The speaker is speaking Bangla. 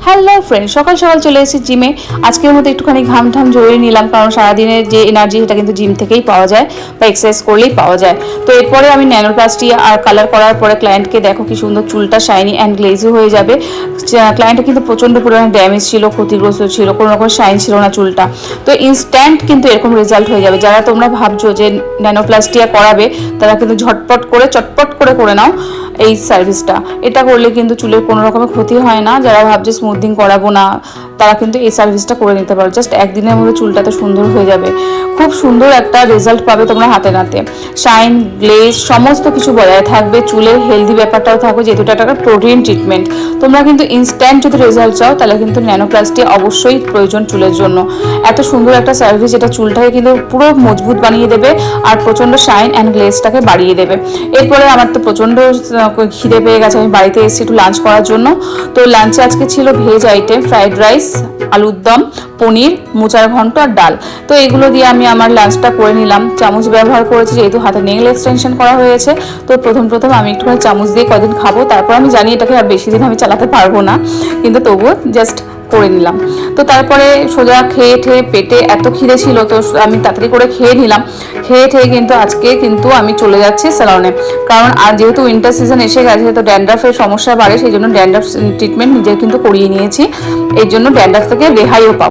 হ্যালো ফ্রেন্ড, সকাল সকাল চলে এসেছি জিমে। আজকের মতো একটুখানি ঘাম ঠাম ঝরিয়ে নিলাম, কারণ সারাদিনের যে এনার্জি সেটা কিন্তু জিম থেকেই পাওয়া যায় বা এক্সারসাইজ করলেই পাওয়া যায়। তো এরপরে আমি ন্যানোপ্লাস্টি আর কালার করার পরে ক্লায়েন্টকে দেখো কি সুন্দর চুলটা শাইনি অ্যান্ড গ্লেজি হয়ে যাবে। ক্লায়েন্টের কিন্তু প্রচণ্ড পরিমাণে ড্যামেজ ছিল, ক্ষতিগ্রস্ত ছিল, কোনো রকম শাইন ছিল না চুলটা। তো ইনস্ট্যান্ট কিন্তু এরকম রেজাল্ট হয়ে যাবে। যারা তোমরা ভাবছো যে ন্যানোপ্লাস্টিয়া করাবে, তারা কিন্তু ঝটপট করে চটপট করে নাও এই সার্ভিসটা। এটা করলে কিন্তু চুলের কোনো রকমের ক্ষতি হয় না। যারা ভাবছে স্মুথিং করাবো না, তারা কিন্তু এই সার্ভিসটা করে নিতে পারো। জাস্ট একদিনের মধ্যে চুলটা তো সুন্দর হয়ে যাবে, খুব সুন্দর একটা রেজাল্ট পাবে তোমরা হাতে নাতে। শাইন, গ্লেজ সমস্ত কিছু বজায় থাকবে, চুলের হেলদি ব্যাপারটাও থাকবে, যেহেতু এটা একটা প্রোটিন ট্রিটমেন্ট। তোমরা কিন্তু ইনস্ট্যান্ট যদি রেজাল্ট চাও, তাহলে কিন্তু ন্যানোপ্লাস্টি অবশ্যই প্রয়োজন চুলের জন্য। এত সুন্দর একটা সার্ভিস, যেটা চুলটাকে কিন্তু পুরো মজবুত বানিয়ে দেবে আর প্রচণ্ড শাইন অ্যান্ড গ্লেজটাকে বাড়িয়ে দেবে। এরপরে আমার তো প্রচণ্ড খিদে পেয়ে গেছে, আমি বাড়িতে এসেছি একটু লাঞ্চ করার জন্য। তো লাঞ্চে আজকে ছিল ভেজ আইটেম, ফ্রাইড রাইস, আলুর দম, পনির, মোচার ঘন্ট আর ডাল। তো এগুলো দিয়ে আমি আমার লাঞ্চটা করে নিলাম। চামচ ব্যবহার করেছি, যেহেতু হাতে নেল এক্সটেনশন করা হয়েছে। তো প্রথম আমি একটুখানি চামচ দিয়ে কদিন খাবো, তারপর আমি জানি এটাকে আর বেশি দিন আমি চালাতে পারবো না, কিন্তু তবুও জাস্ট করে নিলাম। তো তারপরে সোজা খেয়ে ঠেয়ে পেটে এত খিদে ছিল, তো আমি তাড়াতাড়ি করে খেয়ে নিলাম। খেয়ে ঠেয়ে কিন্তু আজকে কিন্তু আমি চলে যাচ্ছি স্যালনে, কারণ আর যেহেতু উইন্টার সিজন এসে গেছে, তো ড্যান্ড্রাফের সমস্যা বাড়ে, সেই জন্য ড্যান্ড্রাফ ট্রিটমেন্ট নিজের কিন্তু করিয়ে নিয়েছি। এই জন্য ড্যান্ড্রাফ থেকে রেহাইও পাবো।